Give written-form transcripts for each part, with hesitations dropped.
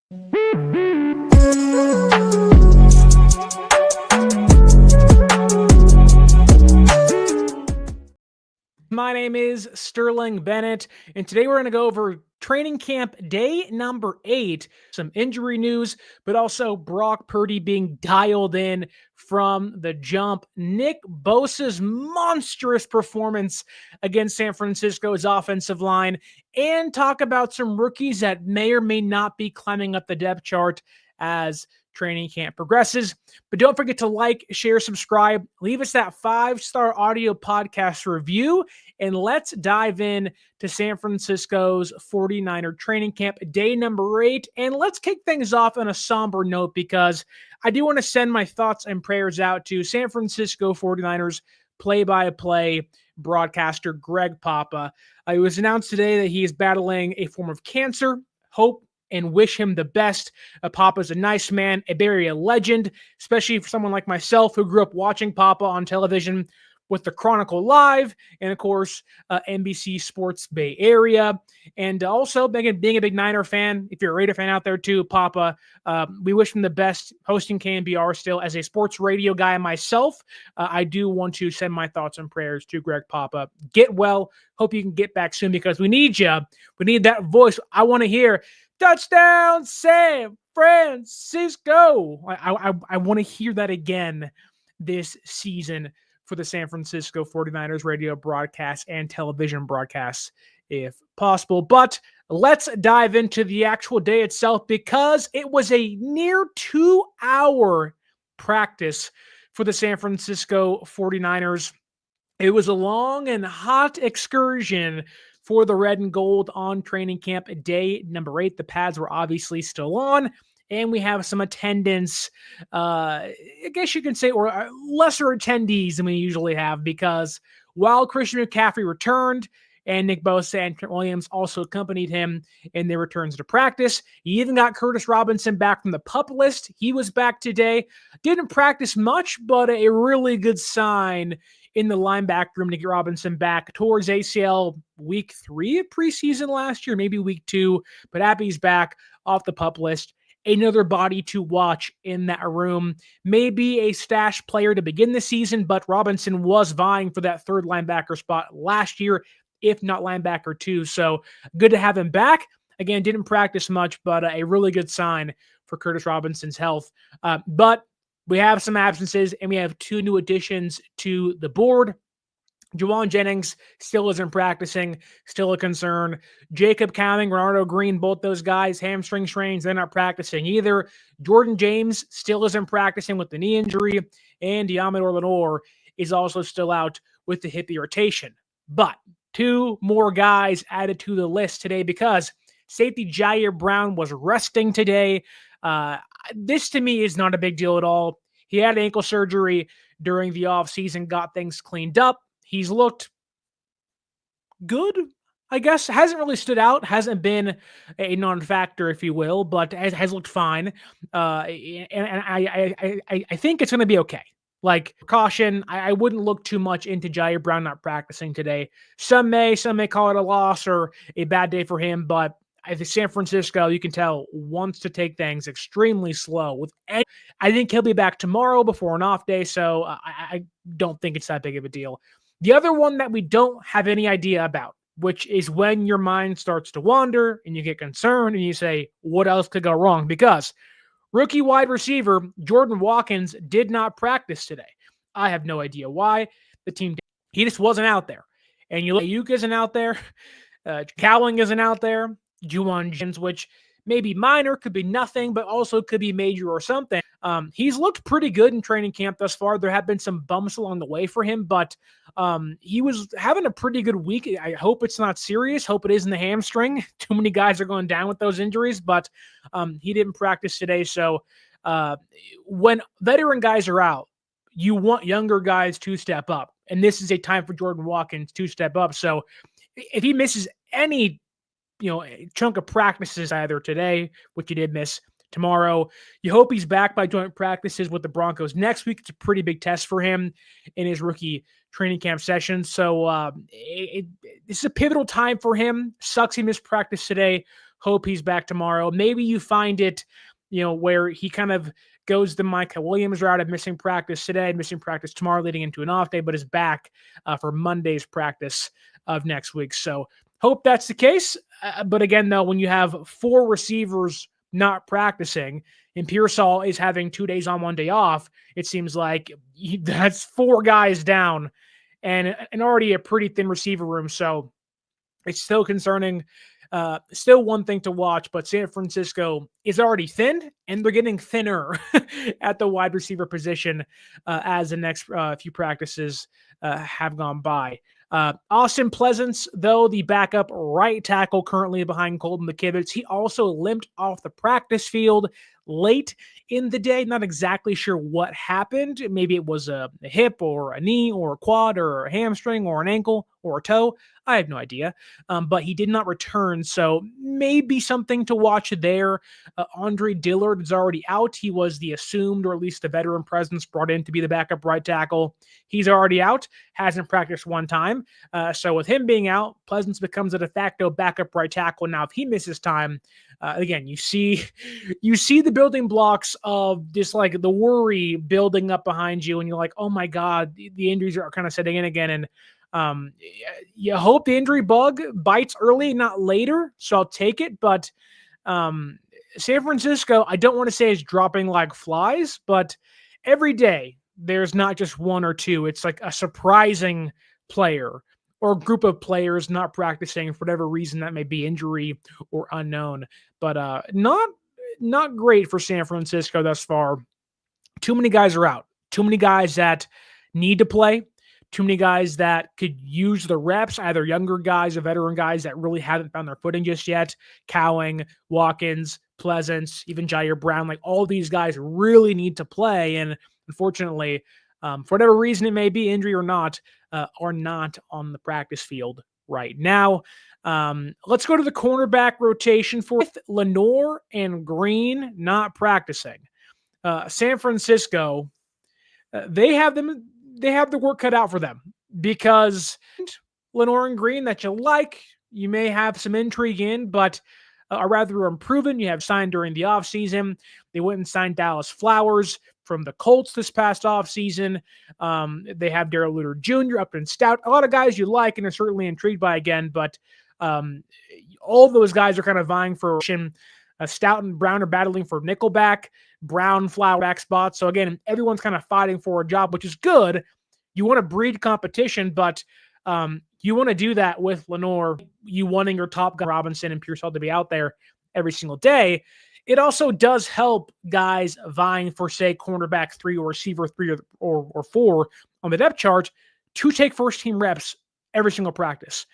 My name is Sterling Bennett, and today we're going to go over training camp day number 8, some injury news, but also Brock Purdy being dialed in from the jump, Nick Bosa's monstrous performance against San Francisco's offensive line, and talk about some rookies that may or may not be climbing up the depth chart as training camp progresses. But don't forget to like, share, subscribe, leave us that 5-star audio podcast review, and let's dive in to San Francisco's 49er training camp day number 8. And let's kick things off on a somber note, because I do want to send my thoughts and prayers out to San Francisco 49ers play-by-play broadcaster Garrett Papa. It was announced today that he is battling a form of cancer. Hope and wish him the best. Papa's a nice man, a legend, especially for someone like myself who grew up watching Papa on television with the Chronicle Live and, of course, NBC Sports Bay Area. And also being a big Niner fan, if you're a Raider fan out there too, Papa, we wish him the best hosting KNBR still. As a sports radio guy myself, I do want to send my thoughts and prayers to Garrett Papa. Get well. Hope you can get back soon, because we need you. We need that voice. I want to hear touchdown San Francisco. I want to hear that again this season for the San Francisco 49ers radio broadcast and television broadcasts if possible. But let's dive into the actual day itself, because it was a near 2-hour practice for the San Francisco 49ers. It was a long and hot excursion for the red and gold on training camp day number 8. The pads were obviously still on, and we have some attendance, I guess you can say, or lesser attendees than we usually have, because while Christian McCaffrey returned and Nick Bosa and Trent Williams also accompanied him in their returns to practice, he even got Curtis Robinson back from the PUP list. He was back today. Didn't practice much, but a really good sign in the linebacker room to get Robinson back towards ACL week 3 of preseason last year, maybe week 2, but Appy's back off the PUP list. Another body to watch in that room. Maybe a stash player to begin the season, but Robinson was vying for that third linebacker spot last year, if not linebacker 2. So good to have him back. Again, didn't practice much, but a really good sign for Curtis Robinson's health. But we have some absences, and we have 2 new additions to the board. Jauan Jennings still isn't practicing, still a concern. Jacob Cowing, Renardo Green, both those guys, hamstring strains, they're not practicing either. Jordan James still isn't practicing with the knee injury, and Diamador Lenore is also still out with the hip irritation. But 2 more guys added to the list today, because safety Jair Brown was resting today. This to me is not a big deal at all. He had ankle surgery during the offseason, got things cleaned up. He's looked good, I guess. Hasn't really stood out. Hasn't been a non-factor, if you will, but has looked fine. And I think it's going to be okay. Like, caution, I wouldn't look too much into Jair Brown not practicing today. Some may call it a loss or a bad day for him, but I think San Francisco, you can tell, wants to take things extremely slow. I think he'll be back tomorrow before an off day, so I don't think it's that big of a deal. The other one that we don't have any idea about, which is when your mind starts to wander and you get concerned and you say, what else could go wrong? Because rookie wide receiver Jordan Watkins did not practice today. I have no idea why. The team did. He just wasn't out there. And you look, Ayuk isn't out there. Kawann isn't out there. Jauan Jennings, which may be minor, could be nothing, but also could be major or something. He's looked pretty good in training camp thus far. There have been some bumps along the way for him, but he was having a pretty good week. I hope it's not serious. Hope it isn't the hamstring. Too many guys are going down with those injuries, but he didn't practice today. So when veteran guys are out, you want younger guys to step up. And this is a time for Jordan Watkins to step up. So if he misses any chunk of practices either today, which he did miss, tomorrow, you hope he's back by joint practices with the Broncos next week. It's a pretty big test for him in his rookie training camp session. So this is a pivotal time for him. Sucks he missed practice today. Hope he's back tomorrow. Maybe you find it, where he kind of goes the Micah Williams route of missing practice today, missing practice tomorrow, leading into an off day, but is back for Monday's practice of next week. So hope that's the case. But again, though, when you have 4 receivers not practicing and Pearsall is having 2 days on, 1 day off, it seems like that's 4 guys down and already a pretty thin receiver room. So it's still concerning. Still one thing to watch, but San Francisco is already thin, and they're getting thinner at the wide receiver position as the next few practices have gone by. Austin Pleasance, though, the backup right tackle currently behind Colton McKivitz, he also limped off the practice field late in the day. Not exactly sure what happened. Maybe it was a hip or a knee or a quad or a hamstring or an ankle or a toe. I have no idea. But he did not return, so maybe something to watch there. Andre Dillard is already out. He was the assumed, or at least the veteran presence, brought in to be the backup right tackle. He's already out, hasn't practiced one time. So with him being out, Pleasance becomes a de facto backup right tackle. Now, if he misses time, again, you see the building blocks of just like the worry building up behind you, and you're like, oh my God, the injuries are kind of setting in again. And you hope the injury bug bites early, not later. So I'll take it. But San Francisco, I don't want to say is dropping like flies, but every day there's not just 1 or 2. It's like a surprising player or group of players not practicing for whatever reason that may be, injury or unknown. But not great for San Francisco thus far. Too many guys are out. Too many guys that need to play. Too many guys that could use the reps, either younger guys or veteran guys that really haven't found their footing just yet. Kawann, Watkins, Pleasance, even Jair Brown, like all these guys really need to play. And unfortunately, for whatever reason it may be, injury or not, are not on the practice field right now. Let's go to the cornerback rotation for Lenoir and Green not practicing. San Francisco, they have the work cut out for them because Lenoir and Green that you like, you may have some intrigue in, but are rather unproven. You have signed during the offseason. They went and signed Dallas Flowers from the Colts this past offseason. They have Darrell Luter Jr., Upton Stout, a lot of guys you like and are certainly intrigued by again, but all of those guys are kind of vying for Stout and Brown are battling for nickelback, Brown flower back spots. So again, everyone's kind of fighting for a job, which is good. You want to breed competition, but you want to do that with Lenoir, you wanting your top guy Robinson and Pearsall to be out there every single day. It also does help guys vying for, say, cornerback 3 or receiver 3 or 4 on the depth chart to take first team reps every single practice.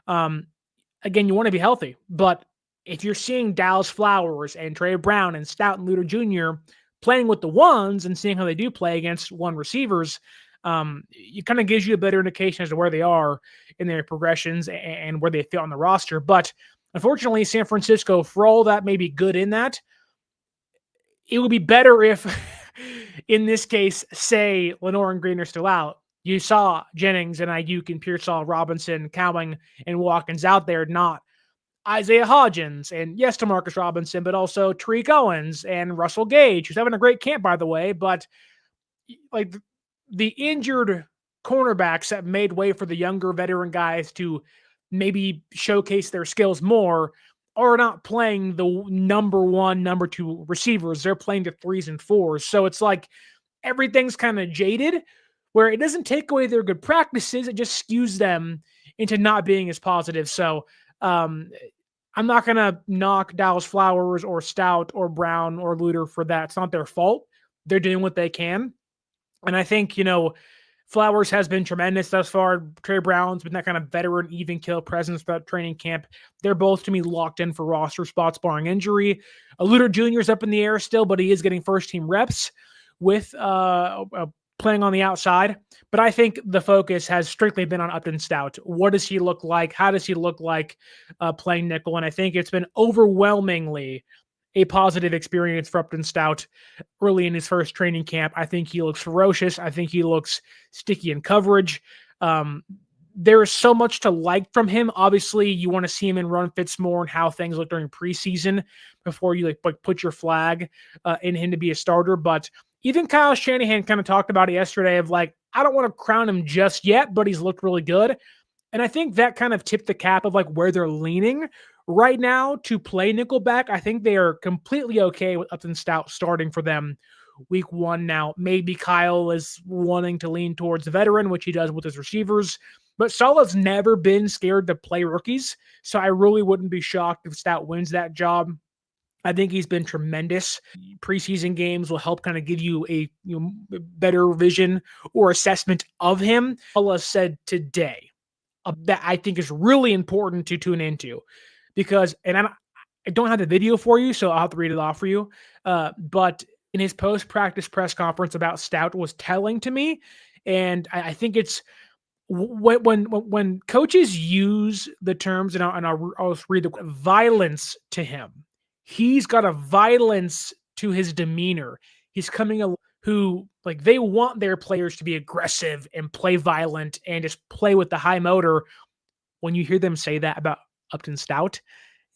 Again, you want to be healthy, but if you're seeing Dallas Flowers and Trey Brown and Stout and Luter Jr. playing with the ones and seeing how they do play against one receivers, it kind of gives you a better indication as to where they are in their progressions and where they fit on the roster. But unfortunately, San Francisco, for all that may be good in that, it would be better if, in this case, say Lenoir and Green are still out. You saw Jennings and Ayuk and Pearsall, Robinson, Kawann, and Watkins out there, not Isaiah Hodgins, and yes, DeMarcus Robinson, but also Tariq Owens and Russell Gage, who's having a great camp, by the way. But like the injured cornerbacks that made way for the younger veteran guys to maybe showcase their skills more are not playing the number 1, number 2 receivers. They're playing the 3s and 4s. So it's like everything's kind of jaded, where it doesn't take away their good practices. It just skews them into not being as positive. So I'm not going to knock Dallas Flowers or Stout or Brown or Luter for that. It's not their fault. They're doing what they can. And I think, Flowers has been tremendous thus far. Trey Brown's been that kind of veteran, even kill presence throughout training camp. They're both, to me, locked in for roster spots, barring injury. Luter Jr. is up in the air still, but he is getting first-team reps with playing on the outside. But I think the focus has strictly been on Upton Stout. What does he look like? How does he look like playing nickel? And I think it's been overwhelmingly a positive experience for Upton Stout early in his first training camp. I think he looks ferocious. I think he looks sticky in coverage. there is so much to like from him. Obviously, you want to see him in run fits more and how things look during preseason before you like put your flag in him to be a starter. But even Kyle Shanahan kind of talked about it yesterday of like, I don't want to crown him just yet, but he's looked really good. And I think that kind of tipped the cap of like where they're leaning right now to play nickelback. I think they are completely okay with Upton Stout starting for them week 1. Now, maybe Kyle is wanting to lean towards the veteran, which he does with his receivers, but Saleh's never been scared to play rookies. So I really wouldn't be shocked if Stout wins that job. I think he's been tremendous. Preseason games will help kind of give you a better vision or assessment of him. Saleh said today that I think is really important to tune into because, and I don't have the video for you, so I'll have to read it off for you. But in his post-practice press conference about Stout was telling to me, and I think it's when coaches use the terms, and I'll read the violence to him. He's got a violence to his demeanor. He's coming who like they want their players to be aggressive and play violent and just play with the high motor. When you hear them say that about Upton Stout,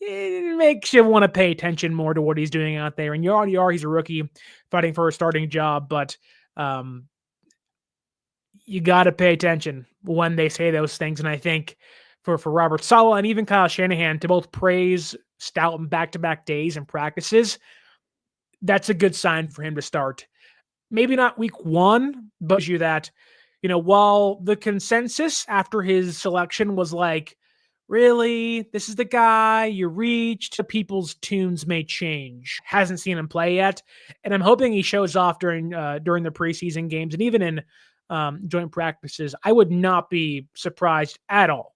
it makes you want to pay attention more to what he's doing out there. And he's a rookie fighting for a starting job, but you got to pay attention when they say those things. And I think for Robert Saleh and even Kyle Shanahan to both praise Stout in back-to-back days and practices, that's a good sign for him to start. Maybe not week 1, but you that, while the consensus after his selection was like, really, this is the guy you reached, people's tunes may change. Hasn't seen him play yet. And I'm hoping he shows off during the preseason games and even in joint practices. I would not be surprised at all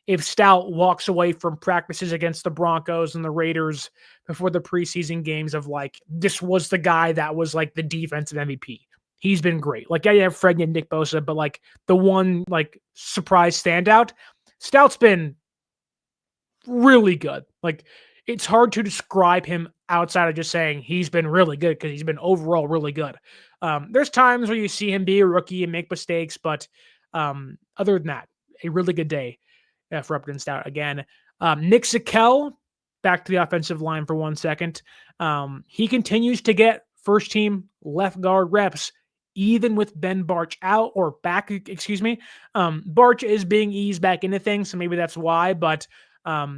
if Stout walks away from practices against the Broncos and the Raiders before the preseason games of like, this was the guy that was like the defensive MVP. He's been great. Like, yeah, you have Fred and Nick Bosa, but like the one like surprise standout, Stout's been really good. Like, it's hard to describe him outside of just saying he's been really good because he's been overall really good. There's times where you see him be a rookie and make mistakes, but other than that, a really good day for Upton Stout again. Nick Zakelj, back to the offensive line for 1 second. He continues to get first team left guard reps, even with Ben Barch out or back, excuse me. Barch is being eased back into things, so maybe that's why, but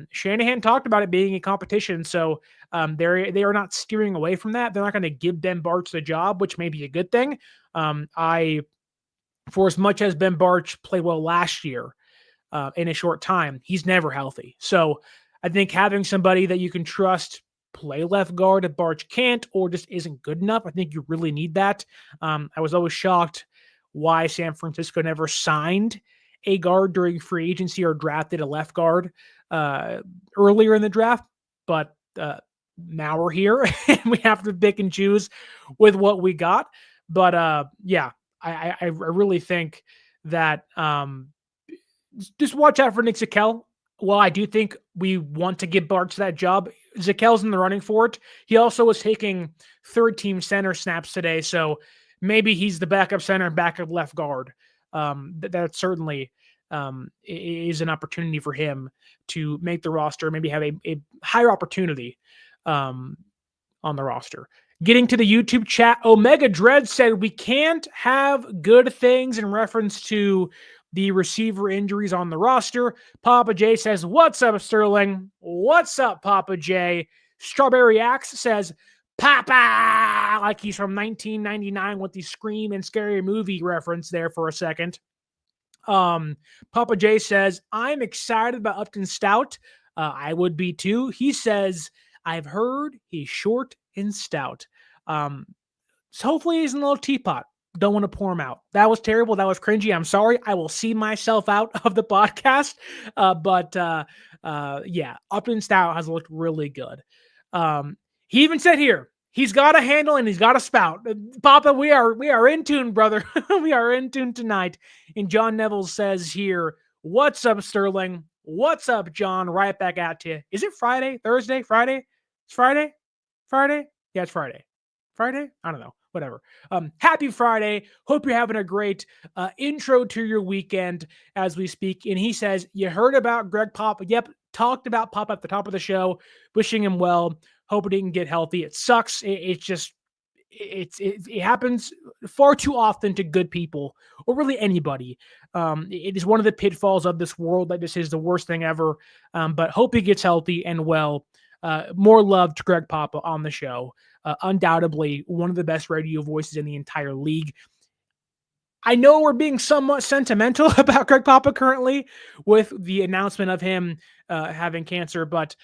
Shanahan talked about it being a competition, so they are not steering away from that. They're not going to give Ben Barch the job, which may be a good thing. For as much as Ben Barch played well last year in a short time, he's never healthy. So I think having somebody that you can trust play left guard if Barch can't or just isn't good enough, I think you really need that. I was always shocked why San Francisco never signed a guard during free agency or drafted a left guard earlier in the draft, but now we're here and we have to pick and choose with what we got. But yeah, I really think that just watch out for Nick Zakelj. Well, I do think we want to give Barch that job. Zakel's in the running for it. He also was taking third-team center snaps today, so maybe he's the backup center and backup left guard. That certainly is an opportunity for him to make the roster, maybe have a higher opportunity on the roster. Getting to the YouTube chat, Omega Dread said we can't have good things in reference to the receiver injuries on the roster. Papa J says, what's up, Sterling? What's up, Papa J? Strawberry Axe says, Papa, like he's from 1999 with the Scream and Scary Movie reference there for a second. Papa J says, I'm excited about Upton Stout. I would be too. He says, I've heard he's short and stout. So hopefully he's in a little teapot. Don't want to pour him out. That was terrible. That was cringy. I'm sorry. I will see myself out of the podcast. But yeah, Upton Stout has looked really good. He even said here, he's got a handle and he's got a spout. Papa, we are in tune, brother. We are in tune tonight. And John Neville says here, what's up, Sterling? What's up, John? Right back at you. Is it Friday? Thursday? Friday? It's Friday? Friday? Yeah, it's Friday. Friday? I don't know. whatever. Happy Friday. Hope you're having a great intro to your weekend as we speak. And he says, you heard about Greg Papa. Yep. Talked about Papa at the top of the show, wishing him well. Hoping he can get healthy. It sucks. It happens far too often to good people or really anybody. It is one of the pitfalls of this world that this is the worst thing ever. But hope he gets healthy and well. More love to Greg Papa on the show. Undoubtedly one of the best radio voices in the entire league. I know we're being somewhat sentimental about Greg Papa currently with the announcement of him having cancer, but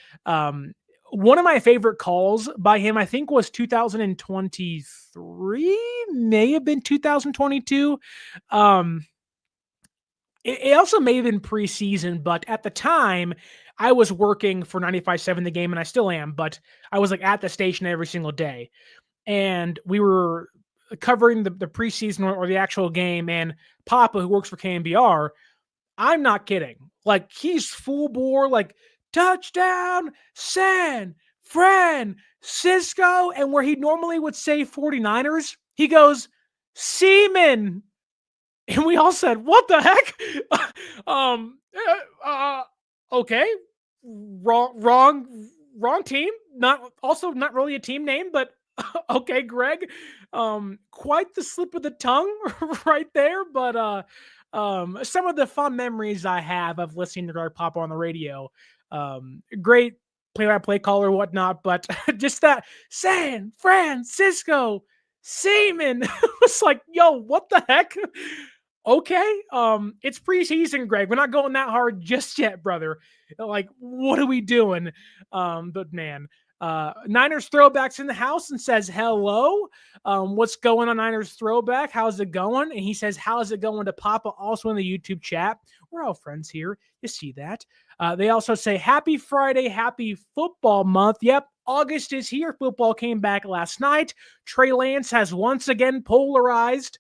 one of my favorite calls by him, I think, was 2023, may have been 2022. It also may have been preseason, but at the time, I was working for 95.7 The Game, and I still am, but I was like at the station every single day. And we were covering the preseason or the actual game, and Papa, who works for KNBR, I'm not kidding. Like, he's full bore, like, touchdown, San Francisco. And where he normally would say 49ers, he goes, Seaman. And we all said, what the heck? Okay. Wrong team. Not really a team name, but okay, Greg. Quite the slip of the tongue right there. But some of the fun memories I have of listening to Greg Papa on the radio. Great play-by-play caller, whatnot, but just that San Francisco Seaman was like, yo, what the heck? Okay, it's preseason, Greg. We're not going that hard just yet, brother. Like, what are we doing? But man, Niners Throwbacks in the house and says hello. What's going on, Niners Throwback? How's it going? And he says, how's it going to Papa? Also in the YouTube chat. We're all friends here. You see that. They also say, happy Friday, happy football month. Yep, August is here. Football came back last night. Trey Lance has once again polarized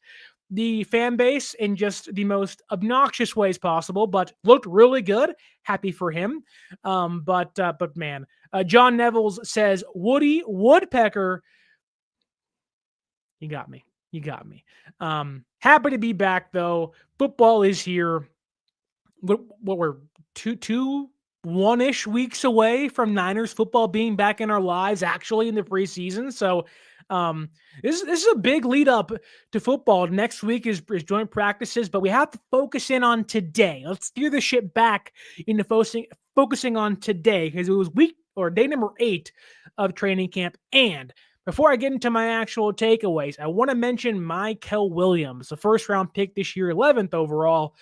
the fan base in just the most obnoxious ways possible, but looked really good. Happy for him. But man, John Nevels says, Woody Woodpecker. You got me. Happy to be back though. Football is here. What we're one-ish weeks away from Niners football being back in our lives, actually in the preseason. So this is a big lead up to football. Next week is joint practices, but we have to focus in on today. Let's steer the ship back into focusing on today, because it was day number 8 of training camp. And before I get into my actual takeaways, I want to mention Michael Williams, the first round pick this year, 11th overall.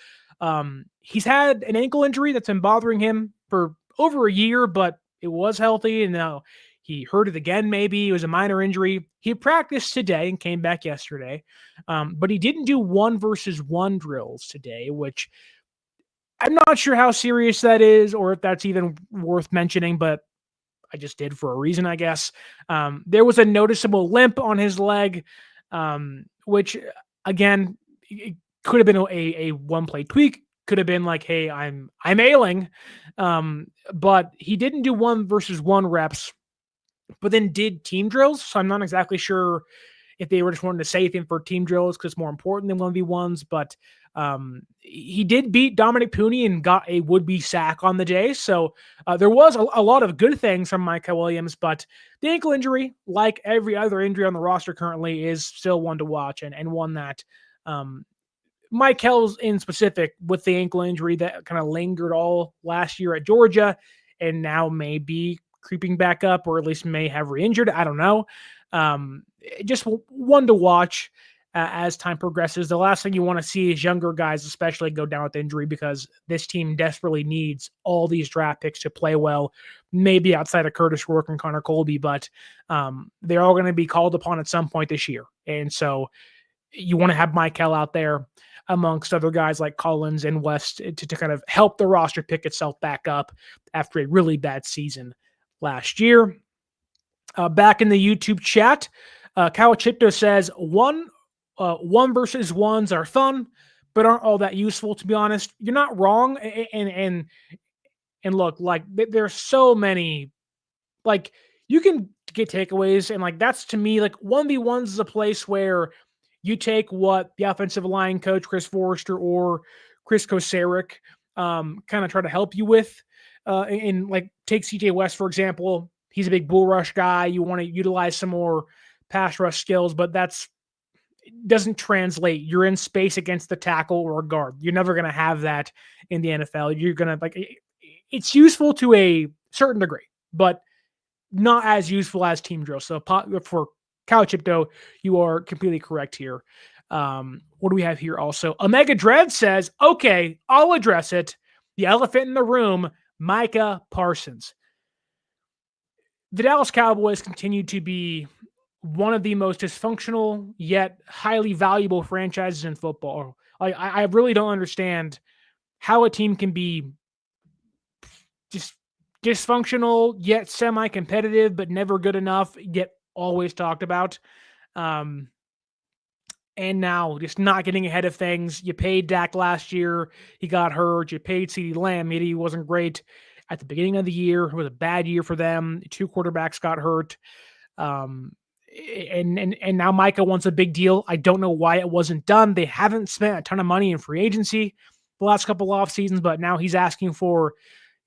He's had an ankle injury that's been bothering him for over a year, but it was healthy, and now he hurt it again. Maybe it was a minor injury. He practiced today and came back yesterday, but he didn't do 1-versus-1 drills today, which I'm not sure how serious that is or if that's even worth mentioning, but I just did for a reason, I guess. There was a noticeable limp on his leg, which again, it could have been a one-play tweak. Could have been like, hey, I'm ailing. But he didn't do 1-versus-1 reps, but then did team drills. So I'm not exactly sure if they were just wanting to save him for team drills because it's more important than 1v1s. But he did beat Dominic Pooney and got a would-be sack on the day. So there was a lot of good things from Micah Williams, but the ankle injury, like every other injury on the roster currently, is still one to watch and one that Michael's in specific with the ankle injury that kind of lingered all last year at Georgia and now may be creeping back up, or at least may have re-injured. I don't know. Just one to watch as time progresses. The last thing you want to see is younger guys, especially, go down with injury, because this team desperately needs all these draft picks to play well, maybe outside of Curtis Rourke and Connor Colby, but they're all going to be called upon at some point this year. And so you want to have Michael out there amongst other guys like Collins and West to kind of help the roster pick itself back up after a really bad season last year. Back in the YouTube chat, Kawachito says, 1-versus-1s are fun, but aren't all that useful, to be honest. You're not wrong. And look, like, there's so many, like, you can get takeaways. And like, that's to me, like 1v1s is a place where you take what the offensive line coach, Chris Forrester or Chris Koceric, kind of try to help you with, in like take CJ West, for example. He's a big bull rush guy. You want to utilize some more pass rush skills, but that's doesn't translate. You're in space against the tackle or guard. You're never going to have that in the NFL. You're going to like, it's useful to a certain degree, but not as useful as team drill. So for Couch Ipto, you are completely correct here. What do we have here also? Omega Dread says, okay, I'll address it. The elephant in the room, Micah Parsons. The Dallas Cowboys continue to be one of the most dysfunctional yet highly valuable franchises in football. I really don't understand how a team can be just dysfunctional yet semi-competitive, but never good enough, yet always talked about. And now just not getting ahead of things. You paid Dak last year. He got hurt. You paid CeeDee Lamb. Maybe he wasn't great at the beginning of the year. It was a bad year for them. 2 quarterbacks got hurt. And now Micah wants a big deal. I don't know why it wasn't done. They haven't spent a ton of money in free agency the last couple off seasons, but now he's asking for,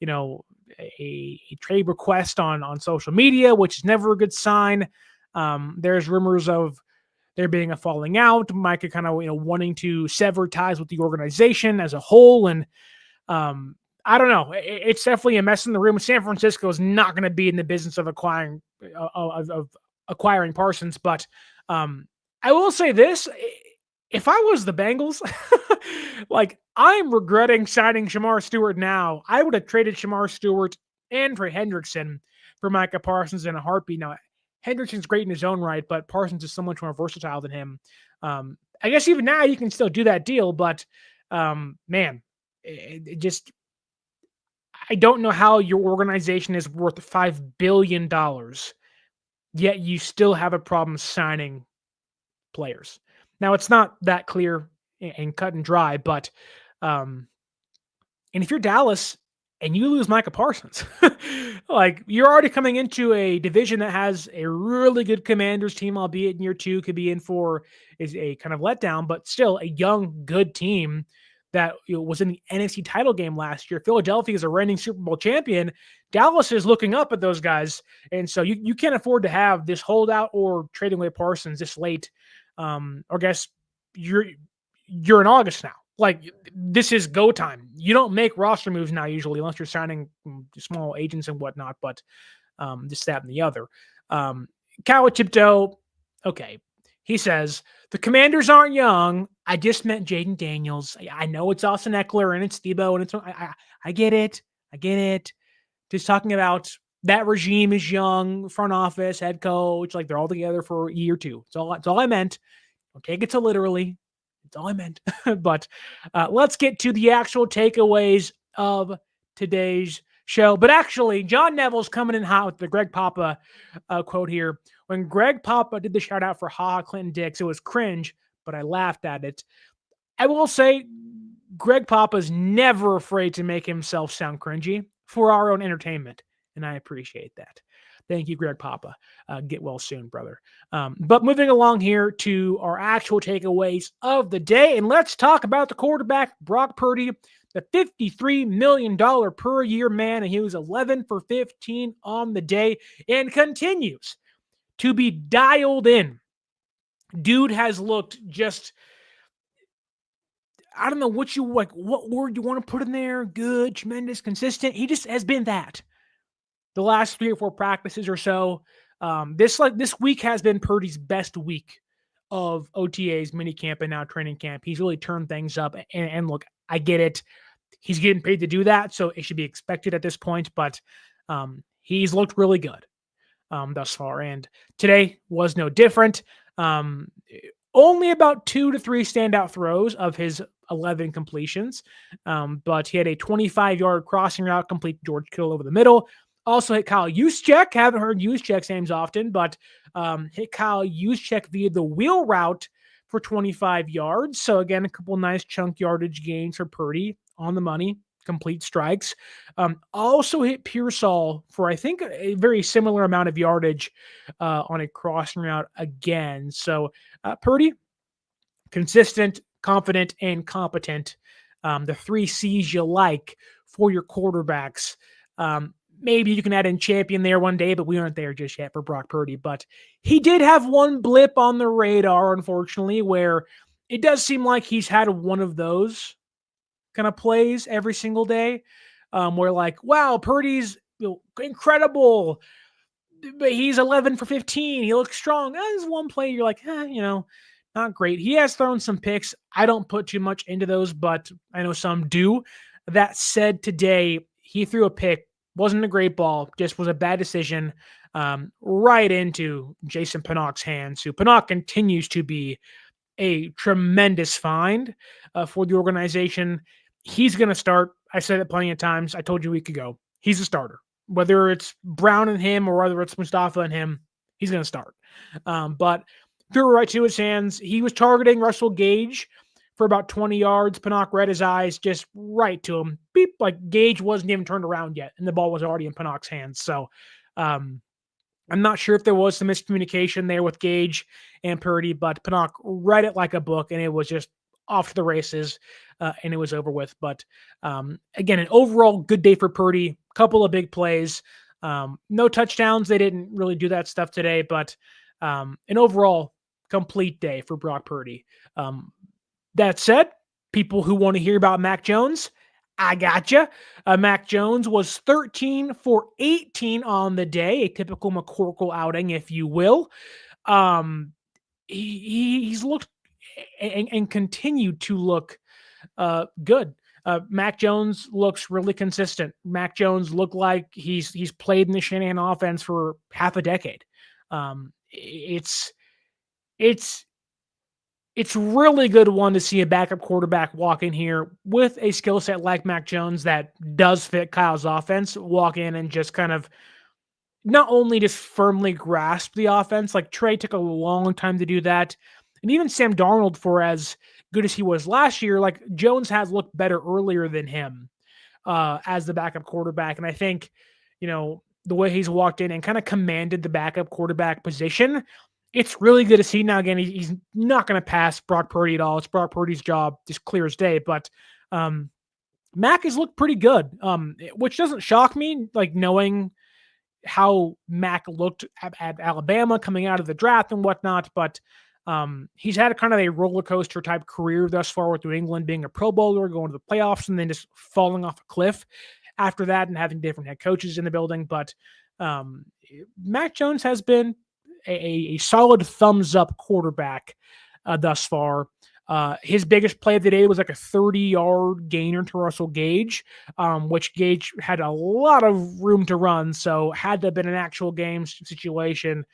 a trade request on social media, which is never a good sign. There's rumors of there being a falling out. Micah kind of wanting to sever ties with the organization as a whole, and I don't know. It's definitely a mess in the room. San Francisco is not going to be in the business of acquiring Parsons, but I will say this. If I was the Bengals, like I'm regretting signing Shamar Stewart now. I would have traded Shamar Stewart and Trey Hendrickson for Micah Parsons in a heartbeat. Now, Hendrickson's great in his own right, but Parsons is so much more versatile than him. I guess even now you can still do that deal, but man, it just, I don't know how your organization is worth $5 billion, yet you still have a problem signing players. Now, it's not that clear and cut and dry, but and if you're Dallas and you lose Micah Parsons, like you're already coming into a division that has a really good Commanders team, albeit in year 2 could be in for is a kind of letdown, but still a young, good team that was in the NFC title game last year. Philadelphia is a reigning Super Bowl champion. Dallas is looking up at those guys, and so you can't afford to have this holdout or trading away Parsons this late. Or I guess you're in August now. Like this is go time. You don't make roster moves now usually unless you're signing small agents and whatnot. But this, that, and the other. Kawachipto, okay. He says the Commanders aren't young. I just meant Jaden Daniels. I know it's Austin Eckler and it's Debo and it's I get it. I get it. Just talking about that regime is young, front office, head coach, like they're all together for a year or two. It's all I meant. Don't take it so literally. It's all I meant. But let's get to the actual takeaways of today's show. But actually, John Neville's coming in hot with the Greg Papa quote here. When Greg Papa did the shout out for Ha Clinton Dix, it was cringe, but I laughed at it. I will say Greg Papa's never afraid to make himself sound cringy for our own entertainment. And I appreciate that. Thank you, Greg Papa. Get well soon, brother. But moving along here to our actual takeaways of the day, and let's talk about the quarterback, Brock Purdy, the $53 million per year man, and he was 11 for 15 on the day and continues to be dialed in. Dude has looked just, I don't know what word you want to put in there. Good, tremendous, consistent. He just has been that. The last 3 or 4 practices or so, this week has been Purdy's best week of OTAs, minicamp, and now training camp. He's really turned things up. And look, I get it. He's getting paid to do that, so it should be expected at this point. But he's looked really good thus far, and today was no different. Only about 2 to 3 standout throws of his 11 completions, but he had a 25-yard crossing route complete to George Kittle over the middle. Also hit Kyle Juszczyk. Haven't heard Juszczyk's names often, but hit Kyle Juszczyk via the wheel route for 25 yards. So again, a couple nice chunk yardage gains for Purdy on the money. complete strikes. Also hit Pearsall for, I think, a very similar amount of yardage on a crossing route again. So Purdy, consistent, confident, and competent. The 3 C's you like for your quarterbacks. Maybe you can add in champion there one day, but we aren't there just yet for Brock Purdy. But he did have one blip on the radar, unfortunately, where it does seem like he's had one of those kind of plays every single day, where like, wow, Purdy's incredible, but he's 11 for 15. He looks strong. There's one play you're like, not great. He has thrown some picks. I don't put too much into those, but I know some do. That said, today he threw a pick. Wasn't a great ball. Just was a bad decision right into Jason Pinnock's hands, who Pinnock continues to be a tremendous find for the organization. He's going to start. I said it plenty of times. I told you a week ago. He's a starter. Whether it's Brown and him or whether it's Mustafa and him, he's going to start. But threw it right to his hands. He was targeting Russell Gage for about 20 yards. Pinnock read his eyes just right to him. Beep, like Gage wasn't even turned around yet, and the ball was already in Pinnock's hands. So I'm not sure if there was some miscommunication there with Gage and Purdy, but Pinnock read it like a book, and it was just off to the races, and it was over with. But again, an overall good day for Purdy. Couple of big plays. No touchdowns. They didn't really do that stuff today, but an overall complete day for Brock Purdy. That said, people who want to hear about Mac Jones, I gotcha. Mac Jones was 13 for 18 on the day, a typical McCorkle outing, if you will. He's looked and continued to look good. Mac Jones looks really consistent. Mac Jones looked like he's played in the Shanahan offense for half a decade. It's really good one to see a backup quarterback walk in here with a skill set like Mac Jones that does fit Kyle's offense, walk in and just kind of not only just firmly grasp the offense, like Trey took a long time to do that. And even Sam Darnold, for as good as he was last year, like Jones has looked better earlier than him as the backup quarterback. And I think, the way he's walked in and kind of commanded the backup quarterback position, it's really good to see. Now, again, he's not going to pass Brock Purdy at all. It's Brock Purdy's job, just clear as day. But Mac has looked pretty good, which doesn't shock me, like knowing how Mac looked at Alabama coming out of the draft and whatnot. But he's had a kind of a roller coaster type career thus far with New England, being a Pro Bowler, going to the playoffs, and then just falling off a cliff after that and having different head coaches in the building. But Mac Jones has been a solid thumbs up quarterback thus far. His biggest play of the day was like a 30-yard gainer to Russell Gage, which Gage had a lot of room to run. So had to have been an actual game situation,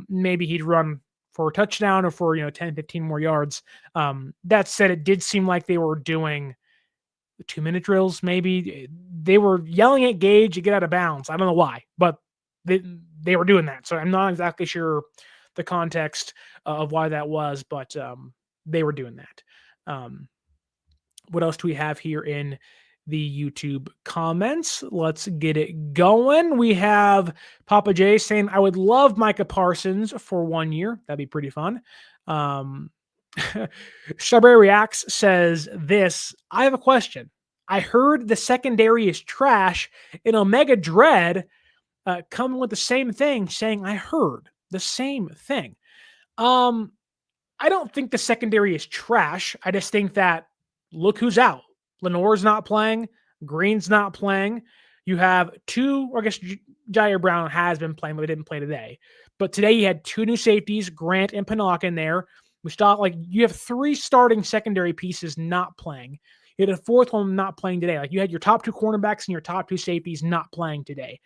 maybe he'd run for a touchdown or for 10, 15 more yards. That said, it did seem like they were doing 2-minute drills. Maybe they were yelling at Gage to get out of bounds. I don't know why, but they were doing that. So I'm not exactly sure the context of why that was, but they were doing that. What else do we have here in the YouTube comments? Let's get it going. We have Papa J saying, I would love Micah Parsons for 1 year. That'd be pretty fun. Strawberry Reacts says this, I have a question. I heard the secondary is trash and Omega Dread coming with the same thing, saying I heard the same thing. I don't think the secondary is trash. I just think that look who's out. Lenore's not playing. Green's not playing. You have two, or I guess Jair Brown has been playing, but they didn't play today. But today you had two new safeties, Grant and Pinnock in there. You have three starting secondary pieces not playing. You had a fourth one not playing today. Like you had your top two cornerbacks and your top two safeties not playing today.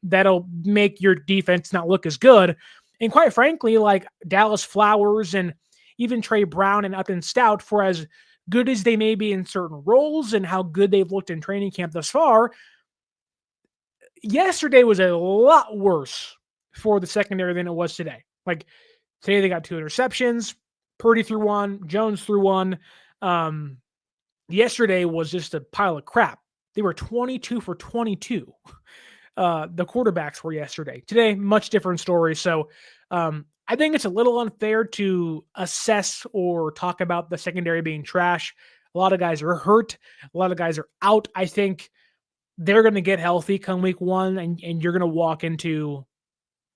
That'll make your defense not look as good. And quite frankly, like Dallas Flowers and even Trey Brown and Upton Stout, for as good as they may be in certain roles and how good they've looked in training camp thus far, yesterday was a lot worse for the secondary than it was today. Like today they got 2 interceptions, Purdy threw one, Jones threw one. Yesterday was just a pile of crap. They were 22 for 22. The quarterbacks were yesterday. Today, much different story. So I think it's a little unfair to assess or talk about the secondary being trash. A lot of guys are hurt. A lot of guys are out. I think they're going to get healthy come week one, and you're going to walk into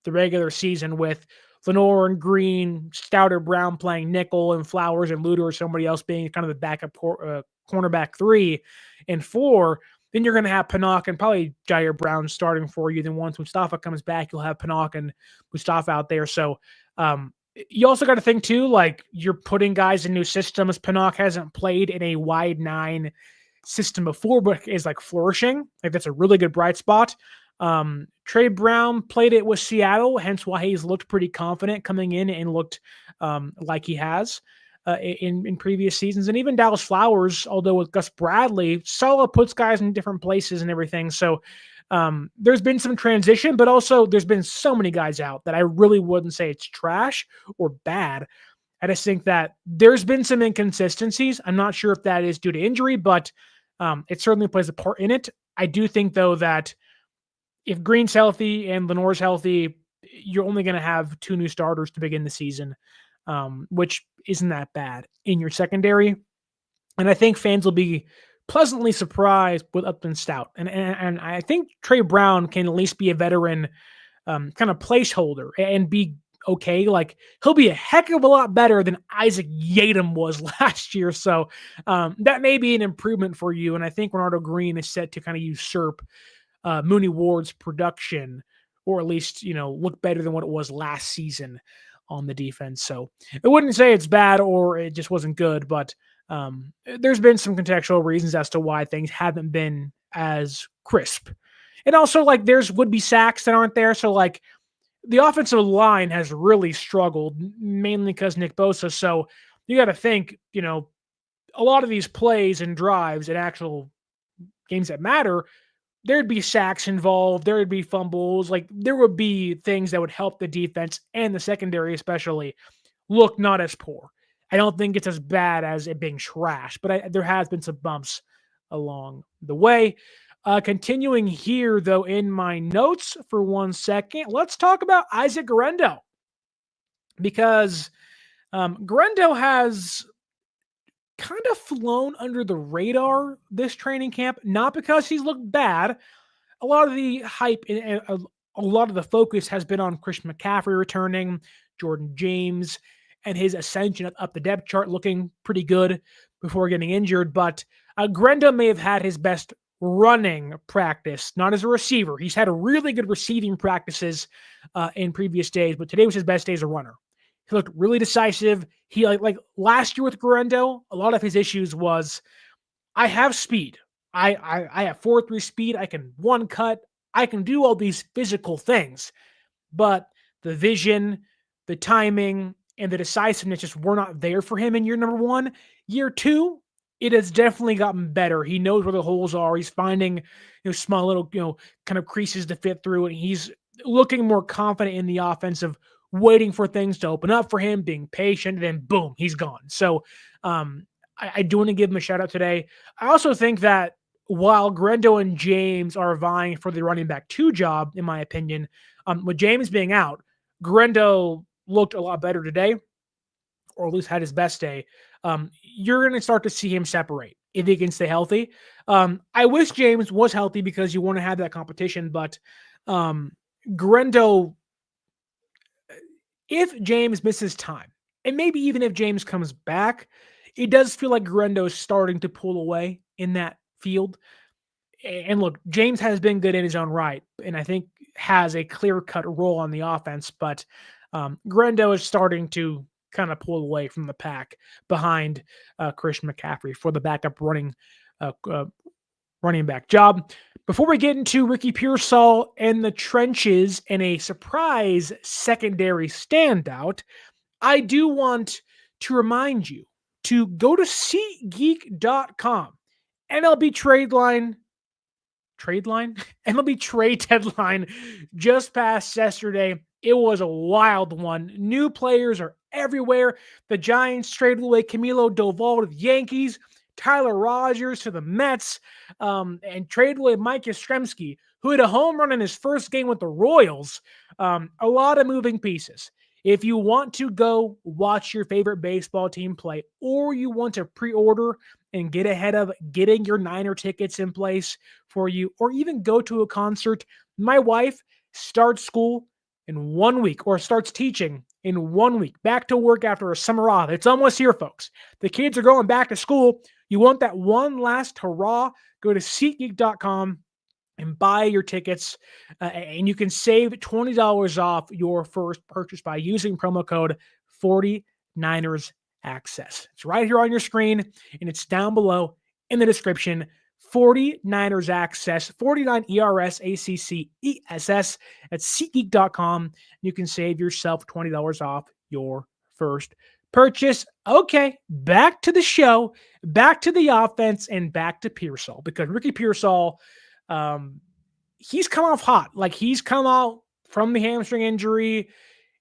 the regular season with Lenore and Green, Stout or Brown playing nickel, and Flowers and Luter or somebody else being kind of the backup cornerback 3 and 4. Then you're going to have Pinnock and probably Jair Brown starting for you. Then once Mustafa comes back, you'll have Pinnock and Mustafa out there. So you also got to think too, like you're putting guys in new systems. Pinnock hasn't played in a wide 9 system before, but is like flourishing. Like that's a really good bright spot. Trey Brown played it with Seattle, hence why he's looked pretty confident coming in and looked like he has in previous seasons. And even Dallas Flowers, although with Gus Bradley, Saleh puts guys in different places and everything. So there's been some transition, but also there's been so many guys out that I really wouldn't say it's trash or bad. I just think that there's been some inconsistencies. I'm not sure if that is due to injury, but it certainly plays a part in it. I do think, though, that if Green's healthy and Lenore's healthy, you're only going to have 2 new starters to begin the season, which isn't that bad in your secondary. And I think fans will be pleasantly surprised with Upton Stout. And I think Trey Brown can at least be a veteran kind of placeholder and be okay. Like he'll be a heck of a lot better than Isaac Yiadom was last year. So that may be an improvement for you. And I think Renardo Green is set to kind of usurp Mooney Ward's production, or at least, look better than what it was last season on the defense. So I wouldn't say it's bad or it just wasn't good, but there's been some contextual reasons as to why things haven't been as crisp. And also, like, there's would-be sacks that aren't there. So, like, the offensive line has really struggled, mainly because Nick Bosa. So you got to think, a lot of these plays and drives and actual games that matter, there'd be sacks involved. There would be fumbles. Like there would be things that would help the defense and the secondary, especially, look not as poor. I don't think it's as bad as it being trash, but there has been some bumps along the way. Continuing here, though, in my notes for 1 second, let's talk about Isaac Guerendo, because Guerendo has kind of flown under the radar this training camp, not because he's looked bad. A lot of the hype and a lot of the focus has been on Christian McCaffrey returning, Jordan James, and his ascension up the depth chart looking pretty good before getting injured. But Greno may have had his best running practice, not as a receiver. He's had a really good receiving practices in previous days, but today was his best day as a runner. He looked really decisive. He like last year with Guerendo, a lot of his issues was, I have speed. I have 4.3 speed. I can one cut. I can do all these physical things, but the vision, the timing, and the decisiveness just were not there for him in year number 1. Year 2, it has definitely gotten better. He knows where the holes are. He's finding small little kind of creases to fit through, and he's looking more confident in the offensive, waiting for things to open up for him, being patient, and then boom, he's gone. So I do want to give him a shout out today. I also think that while Grendo and James are vying for the running back 2 job, in my opinion, with James being out, Grendo looked a lot better today, or at least had his best day. You're going to start to see him separate if he can stay healthy. I wish James was healthy because you want to have that competition, but Grendo, if James misses time, and maybe even if James comes back, it does feel like Grendo is starting to pull away in that field. And look, James has been good in his own right, and I think has a clear-cut role on the offense, but Grendo is starting to kind of pull away from the pack behind Christian McCaffrey for the backup running back job. Before we get into Ricky Pearsall and the trenches and a surprise secondary standout, I do want to remind you to go to SeatGeek.com. MLB MLB trade deadline just passed yesterday. It was a wild one. New players are everywhere. The Giants traded away Camilo Doval to the Yankees. Tyler Rogers to the Mets, and traded away Mike Yastrzemski, who had a home run in his first game with the Royals. A lot of moving pieces. If you want to go watch your favorite baseball team play, or you want to pre-order and get ahead of getting your Niner tickets in place for you, or even go to a concert, my wife starts school in 1 week, or starts teaching in 1 week, back to work after a summer off. It's almost here, folks. The kids are going back to school. You want that one last hurrah? Go to SeatGeek.com and buy your tickets, and you can save $20 off your first purchase by using promo code 49ers Access. It's right here on your screen, and it's down below in the description. 49ers Access, 49 ERSACCESS at SeatGeek.com. You can save yourself $20 off your first purchase. Okay, back to the show, back to the offense, and back to Pearsall, because Ricky Pearsall, he's come off hot. Like, he's come out from the hamstring injury,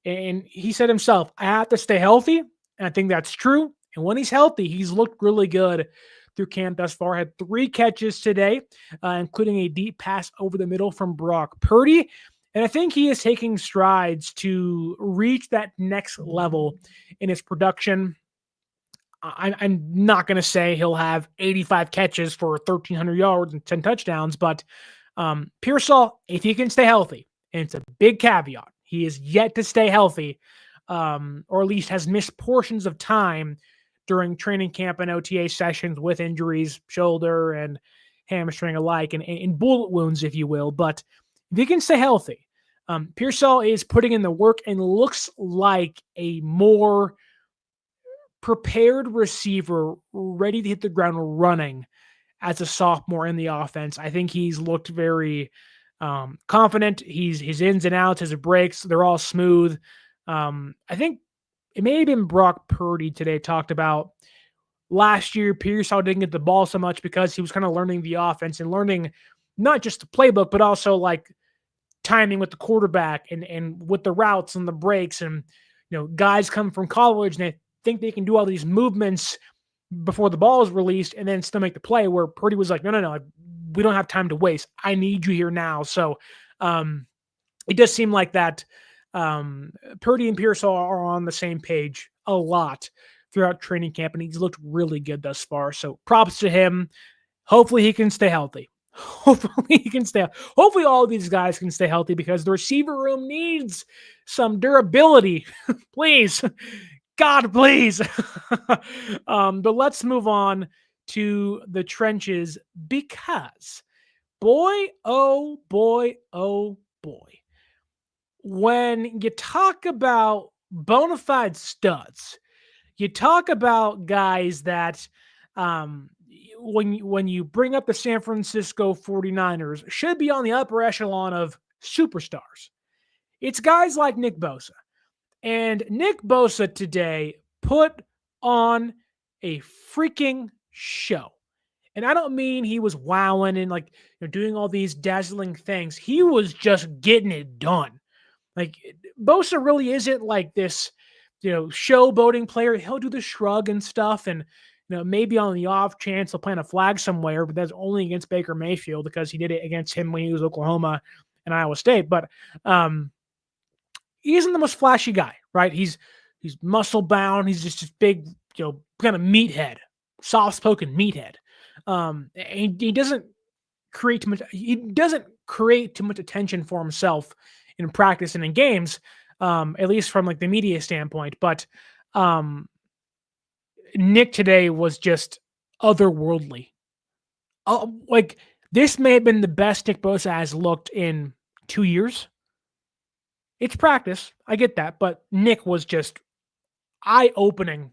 and he said himself, I have to stay healthy, and I think that's true. And when he's healthy, he's looked really good through camp thus far. Had 3 catches today, including a deep pass over the middle from Brock Purdy. And I think he is taking strides to reach that next level in his production. I'm not going to say he'll have 85 catches for 1,300 yards and 10 touchdowns, but Pearsall, if he can stay healthy, and it's a big caveat, he is yet to stay healthy, or at least has missed portions of time during training camp and OTA sessions with injuries, shoulder and hamstring alike, and bullet wounds, if you will. But if he can stay healthy, Pearsall is putting in the work and looks like a more prepared receiver, ready to hit the ground running as a sophomore in the offense. I think he's looked very confident. His ins and outs, his breaks, they're all smooth. I think it may have been Brock Purdy today talked about last year Pearsall didn't get the ball so much because he was kind of learning the offense and learning not just the playbook, but also like timing with the quarterback and with the routes and the breaks. And, guys come from college and they think they can do all these movements before the ball is released and then still make the play, where Purdy was like, no, we don't have time to waste. I need you here now. So it does seem like that Purdy and Pearsall are on the same page a lot throughout training camp, and he's looked really good thus far. So props to him. Hopefully he can stay healthy. Hopefully all of these guys can stay healthy, because the receiver room needs some durability. Please. God, please. But let's move on to the trenches, because boy, oh boy, when you talk about bona fide studs, you talk about guys that when you bring up the San Francisco 49ers should be on the upper echelon of superstars. It's guys like Nick Bosa. And Nick Bosa today put on a freaking show. And I don't mean he was wowing and doing all these dazzling things. He was just getting it done. Like, Bosa really isn't like this, showboating player. He'll do the shrug and stuff, and maybe on the off chance he'll plant a flag somewhere, but that's only against Baker Mayfield, because he did it against him when he was Oklahoma and Iowa State. But he isn't the most flashy guy, right? He's muscle bound. He's just this big, kind of meathead, soft-spoken meathead. And he doesn't create too much. He doesn't create too much attention for himself in practice and in games, at least from the media standpoint. But Nick today was just otherworldly. This may have been the best Nick Bosa has looked in 2 years. It's practice. I get that. But Nick was just eye-opening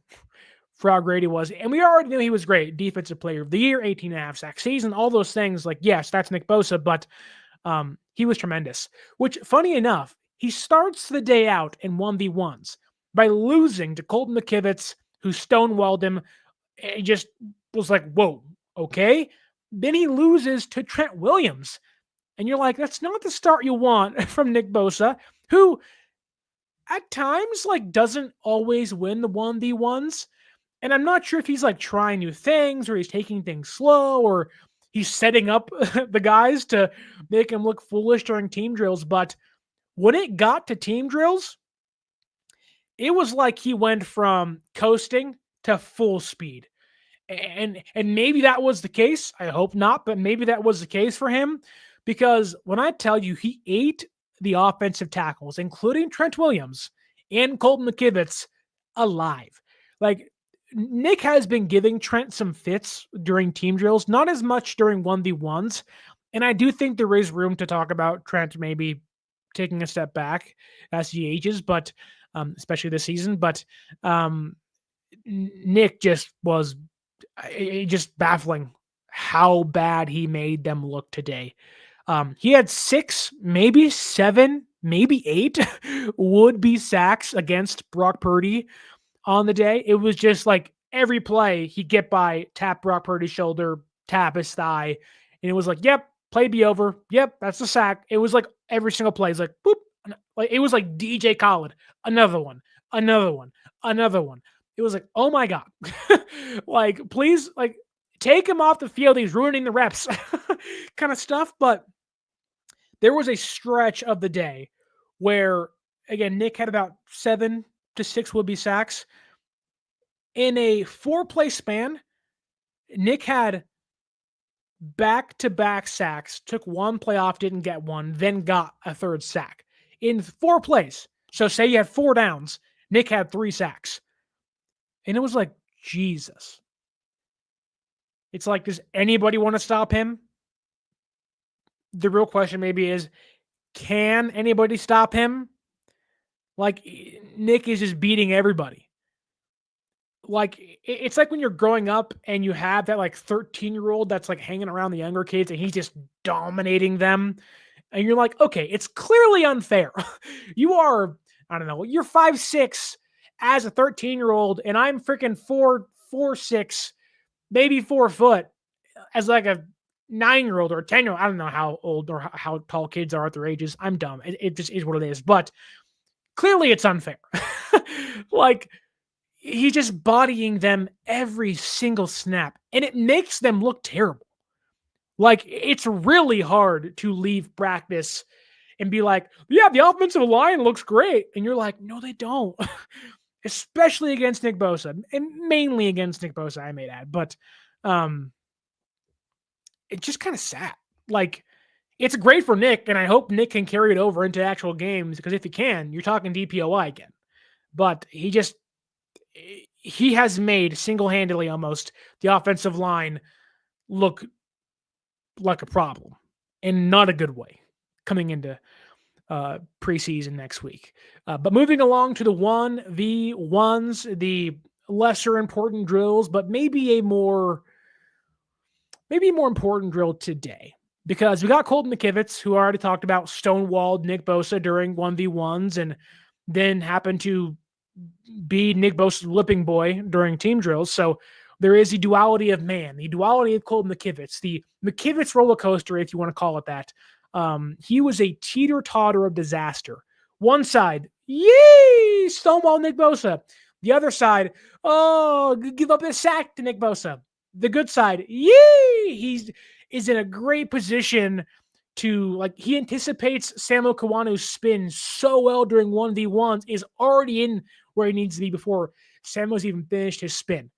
for how great he was. And we already knew he was great. Defensive player of the year, 18.5 sack season, all those things. Yes, that's Nick Bosa, but he was tremendous. Which, funny enough, he starts the day out in 1v1s by losing to Colton McKivitz, who stonewalled him. He just was like, whoa, okay. Then he loses to Trent Williams. And you're like, that's not the start you want from Nick Bosa, who at times doesn't always win the 1v1s. And I'm not sure if he's like trying new things or he's taking things slow or he's setting up the guys to make him look foolish during team drills. But when it got to team drills, it was like he went from coasting to full speed. And maybe that was the case. I hope not, but maybe that was the case for him, because when I tell you he ate the offensive tackles, including Trent Williams and Colton McKivitz, alive. Like, Nick has been giving Trent some fits during team drills, not as much during 1v1s. And I do think there is room to talk about Trent maybe taking a step back as he ages, but especially this season. But Nick just was just baffling how bad he made them look today. He had 6, maybe 7, maybe 8 would-be sacks against Brock Purdy on the day. It was just like every play he'd get by, tap Brock Purdy's shoulder, tap his thigh, and it was like, yep, play be over. Yep, that's the sack. It was like every single play is like, boop. Like, it was like DJ Khaled, another one, another one, another one. It was like, oh my God. Like, please, like, take him off the field. He's ruining the reps kind of stuff. But there was a stretch of the day where, again, Nick had about 7 to 6 would-be sacks. In a 4-play span, Nick had back-to-back sacks, took 1 play off, didn't get one, then got a 3rd sack. In 4 plays. So say you had 4 downs, Nick had 3 sacks. And it was like, Jesus. It's like, does anybody want to stop him? The real question maybe is, can anybody stop him? Like, Nick is just beating everybody. Like, it's like when you're growing up and you have that like 13-year-old that's like hanging around the younger kids and he's just dominating them. And you're like, okay, it's clearly unfair. You are, I don't know, you're 5'6" as a 13-year-old, and I'm freaking 4'6", maybe 4 foot as like a 9-year-old or a 10-year-old. I don't know how old or how tall kids are at their ages. I'm dumb. It just is what it is. But clearly it's unfair. Like, he's just bodying them every single snap, and it makes them look terrible. Like, it's really hard to leave practice and be like, yeah, the offensive line looks great. And you're like, no, they don't. Especially against Nick Bosa, and mainly against Nick Bosa, I may add. But it's just kind of sad. Like, it's great for Nick, and I hope Nick can carry it over into actual games, because if he can, you're talking DPOI again. But he has made single-handedly almost the offensive line look like a problem, and not a good way, coming into preseason next week. But moving along to the 1v1s, the lesser important drills, but maybe a more important drill today, because we got Colton McKivitz, who I already talked about, stonewalled Nick Bosa during 1v1s, and then happened to be Nick Bosa's whipping boy during team drills. So there is the duality of man, the duality of Colton McKivitz, the McKivitz roller coaster, if you want to call it that. He was a teeter-totter of disaster. One side, yee, stonewall Nick Bosa. The other side, oh, give up a sack to Nick Bosa. The good side, yee, is in a great position to, like, he anticipates Samuel Kawan's spin so well during 1v1s, is already in where he needs to be before Samuel's even finished his spin.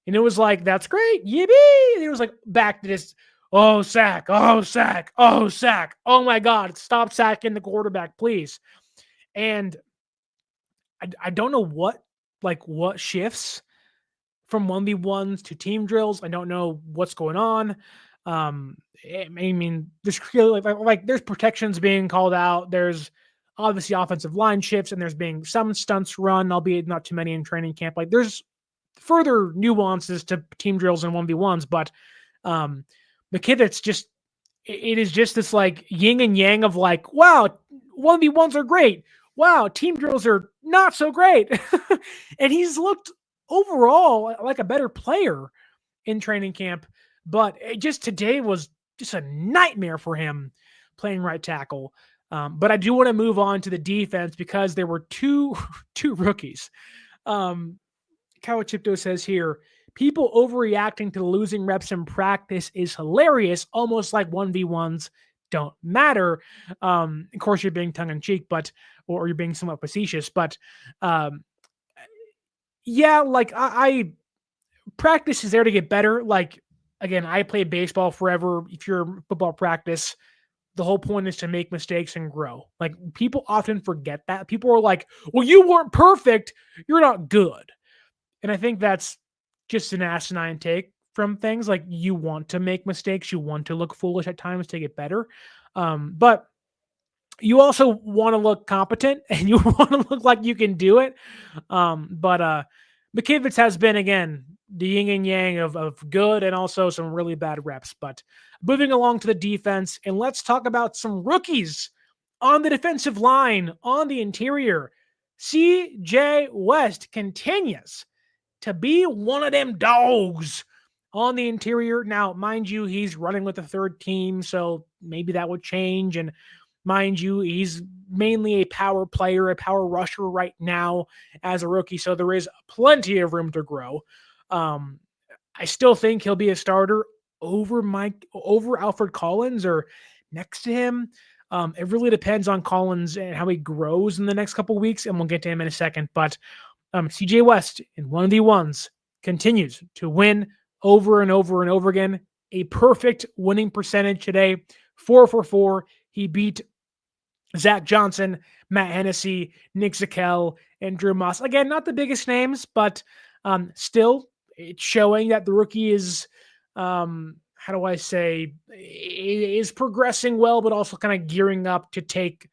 And it was like, that's great, yippee! And it was like, back to this, oh, sack, oh, sack, oh, sack. Oh my God, stop sacking the quarterback, please. And I don't know what shifts from 1v1s to team drills. I don't know what's going on. I mean, there's there's protections being called out. There's obviously offensive line shifts, and there's being some stunts run, albeit not too many in training camp. Like, there's further nuances to team drills and 1v1s, but McKivitz just, it is just this like yin and yang of like, wow, 1v1s are great. Wow, team drills are not so great. And he's looked overall like a better player in training camp, but today was just a nightmare for him playing right tackle. But I do want to move on to the defense, because there were two rookies. Kawann Kawachipto says here, people overreacting to losing reps in practice is hilarious, almost like 1v1s don't matter. Of course, you're being tongue-in-cheek, or you're being somewhat facetious, but yeah, like I practice is there to get better. Like, again, I played baseball forever. If you're in football practice, the whole point is to make mistakes and grow. Like, people often forget that. People are like, well, you weren't perfect, you're not good. And I think that's just an asinine take from things. Like, you want to make mistakes, you want to look foolish at times to get better. But you also want to look competent and you want to look like you can do it. But McKivitz has been, again, the yin and yang of good and also some really bad reps. But moving along to the defense, and let's talk about some rookies on the defensive line, on the interior. CJ West continues to be one of them dogs on the interior. Now, mind you, he's running with the third team, so maybe that would change. And mind you, he's mainly a power player, a power rusher right now as a rookie, so there is plenty of room to grow. I still think he'll be a starter over Alfred Collins or next to him. It really depends on Collins and how he grows in the next couple weeks, and we'll get to him in a second. But CJ West in 1v1s continues to win over and over and over again. A perfect winning percentage today, 4 for 4. He beat Zach Johnson, Matt Hennessy, Nick Zakel, and Drew Moss. Again, not the biggest names, but still, it's showing that the rookie is, is progressing well, but also kind of gearing up to take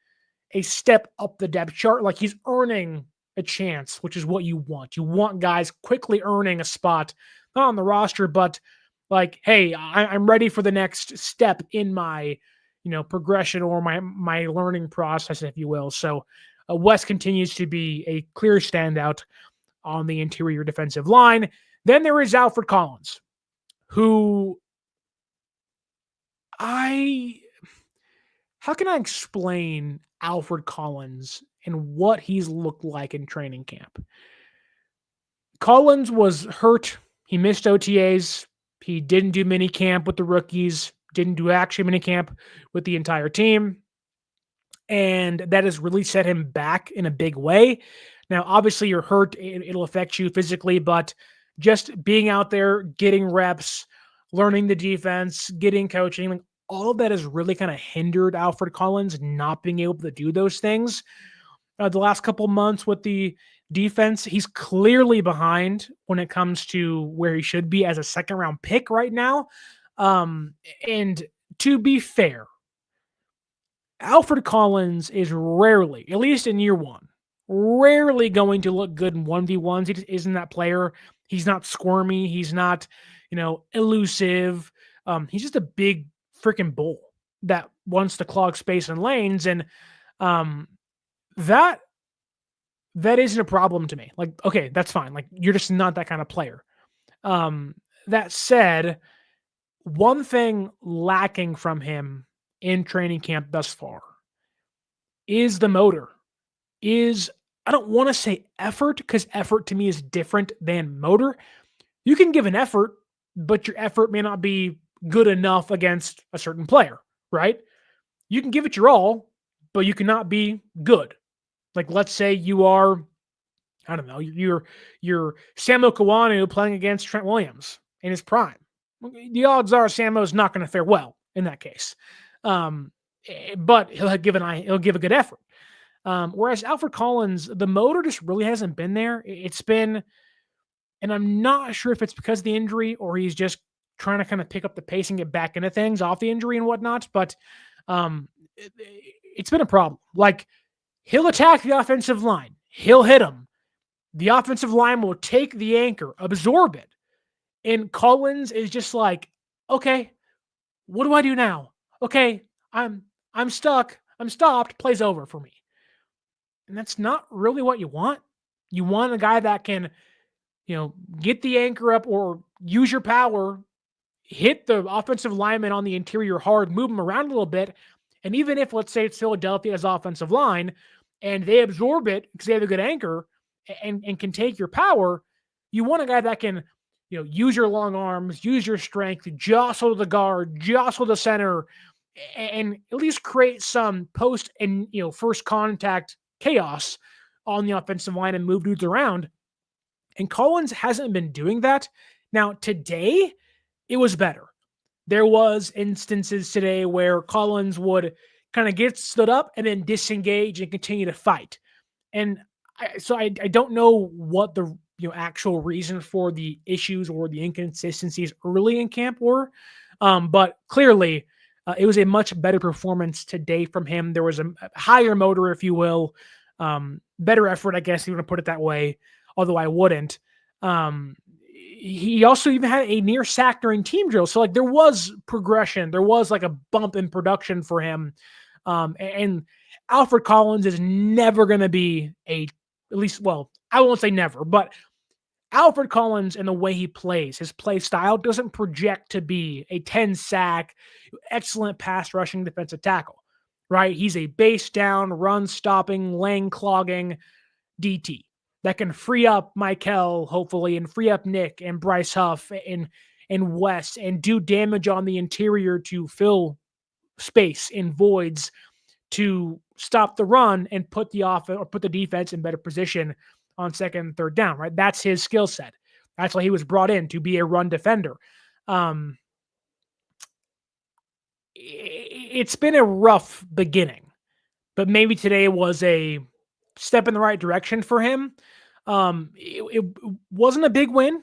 a step up the depth chart. Like, he's earning a chance, which is what you want. You want guys quickly earning a spot, not on the roster, but like, hey, I'm ready for the next step in my progression or my learning process, if you will. So West continues to be a clear standout on the interior defensive line. Then there is Alfred Collins, who how can I explain Alfred Collins and what he's looked like in training camp? Collins was hurt. He missed OTAs. He didn't do mini camp with the rookies, didn't do action mini camp with the entire team. And that has really set him back in a big way. Now, obviously, you're hurt. It'll affect you physically, but just being out there, getting reps, learning the defense, getting coaching, like, all of that has really kind of hindered Alfred Collins not being able to do those things. The last couple months with the defense, he's clearly behind when it comes to where he should be as a second-round pick right now. And to be fair, Alfred Collins is rarely, at least in year one, rarely going to look good in 1v1s. He just isn't that player. He's not squirmy. He's not, elusive. He's just a big freaking bull that wants to clog space and lanes. And that isn't a problem to me. Like, okay, that's fine. Like, you're just not that kind of player. That said, one thing lacking from him in training camp thus far is the motor. I don't want to say effort, because effort to me is different than motor. You can give an effort, but your effort may not be good enough against a certain player, right? You can give it your all, but you cannot be good. Like, let's say you are, I don't know, you're Samuel Kawann playing against Trent Williams in his prime. The odds are Samo's not going to fare well in that case. But he'll give a good effort. Whereas Alfred Collins, the motor just really hasn't been there. It's been, and I'm not sure if it's because of the injury or he's just trying to kind of pick up the pace and get back into things off the injury and whatnot. But it's been a problem. Like, he'll attack the offensive line. He'll hit him. The offensive line will take the anchor, absorb it. And Collins is just like, okay, what do I do now? Okay, I'm stuck. I'm stopped. Play's over for me. And that's not really what you want. You want a guy that can, get the anchor up or use your power, hit the offensive lineman on the interior hard, move them around a little bit. And even if, let's say, it's Philadelphia's offensive line and they absorb it because they have a good anchor and can take your power, You want a guy that can, use your long arms, use your strength, jostle the guard, jostle the center, and at least create some post and first contact chaos on the offensive line and move dudes around. And Collins hasn't been doing that. Now, today, it was better. There was instances today where Collins would kind of get stood up and then disengage and continue to fight. And I don't know what the actual reason for the issues or the inconsistencies early in camp were, but clearly it was a much better performance today from him. There was a higher motor, if you will, better effort, I guess you want to put it that way, although I wouldn't. He also even had a near sack during team drill. So there was progression. There was a bump in production for him. And Alfred Collins is never going to be I won't say never, but Alfred Collins and the way he plays, his play style doesn't project to be a 10 sack, excellent pass rushing defensive tackle, right? He's a base down, run stopping, lane clogging DT that can free up Michael, hopefully, and free up Nick and Bryce Huff and Wes and do damage on the interior to fill space in voids to stop the run and put the defense in better position on second and third down, right? That's his skill set. That's why he was brought in, to be a run defender. It's been a rough beginning, but maybe today was a step in the right direction for him. It wasn't a big win,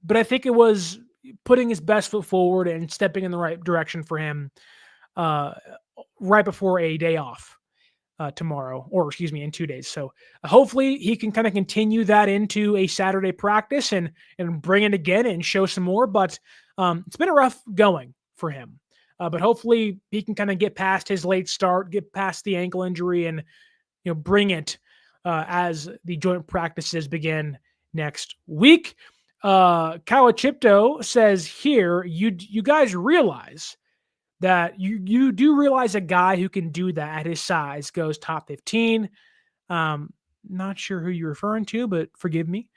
but I think it was putting his best foot forward and stepping in the right direction for him right before a day off tomorrow, or in 2 days. So hopefully he can kind of continue that into a Saturday practice and bring it again and show some more. But it's been a rough going for him. But hopefully he can kind of get past his late start, get past the ankle injury, and bring it as the joint practices begin next week. Kawachipto says here, you guys realize that you do realize a guy who can do that at his size goes top 15. Not sure who you're referring to, but forgive me.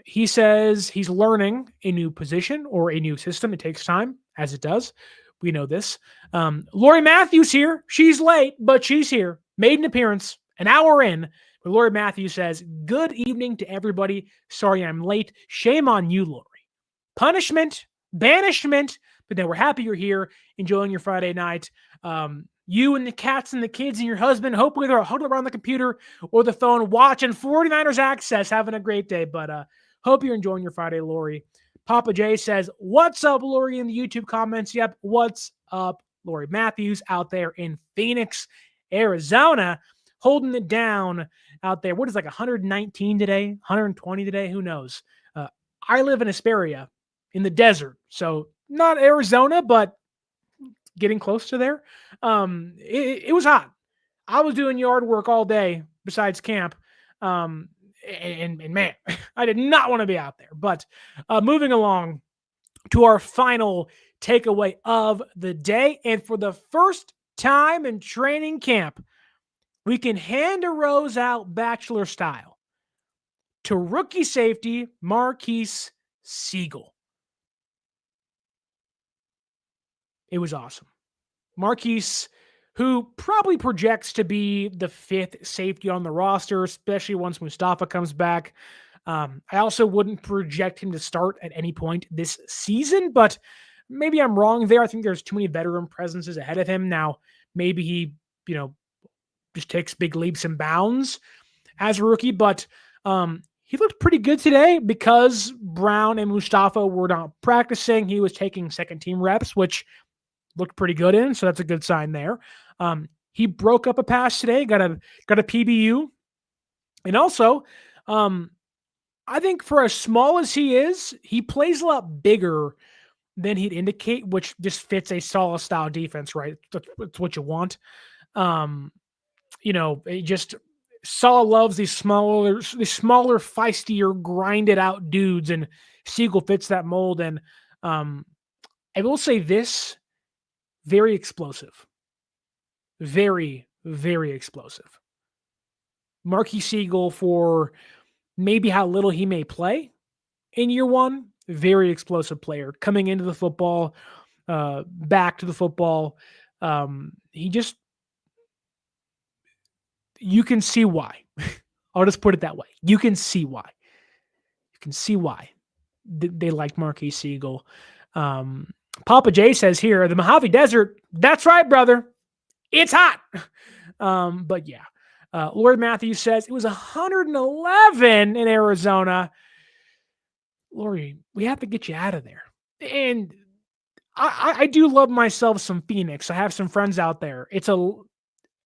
He says he's learning a new position or a new system. It takes time, as it does. We know this. Lori Matthews here. She's late, but she's here. Made an appearance an hour in. But Lori Matthews says, good evening to everybody. Sorry I'm late. Shame on you, Lori. Punishment, banishment, but then we're happy you're here, enjoying your Friday night. You and the cats and the kids and your husband, hopefully they're huddled around the computer or the phone watching 49ers Access, having a great day. But hope you're enjoying your Friday, Lori. Papa J says, what's up, Lori, in the YouTube comments? Yep, what's up, Lori Matthews out there in Phoenix, Arizona, holding it down out there. What is 119 today, 120 today? Who knows? I live in Hesperia in the desert, so not Arizona, but getting close to there. It was hot. I was doing yard work all day besides camp. And man, I did not want to be out there. But moving along to our final takeaway of the day. And for the first time in training camp, we can hand a rose out bachelor style to rookie safety Marquise Siegel. It was awesome. Marquise, who probably projects to be the fifth safety on the roster, especially once Mustafa comes back. I also wouldn't project him to start at any point this season, but maybe I'm wrong there. I think there's too many veteran presences ahead of him. Now, maybe he, just takes big leaps and bounds as a rookie, but he looked pretty good today because Brown and Mustafa were not practicing. He was taking second team reps, which looked pretty good in, so that's a good sign there. He broke up a pass today, got a PBU. And also, I think for as small as he is, he plays a lot bigger than he'd indicate, which just fits a solid style defense, right? That's what you want. Saul loves these smaller, feistier, grinded out dudes, and Siegel fits that mold. And I will say this, very explosive. Very, very explosive. Marquis Siegel, for maybe how little he may play in year one. Very explosive player coming into the football, back to the football. You can see why. I'll just put it that way. You can see why. They like Marquise Siegel. Papa J says here, the Mojave Desert. That's right, brother. It's hot. But yeah. Lord Matthews says it was 111 in Arizona. Lori, we have to get you out of there. And I do love myself some Phoenix. I have some friends out there.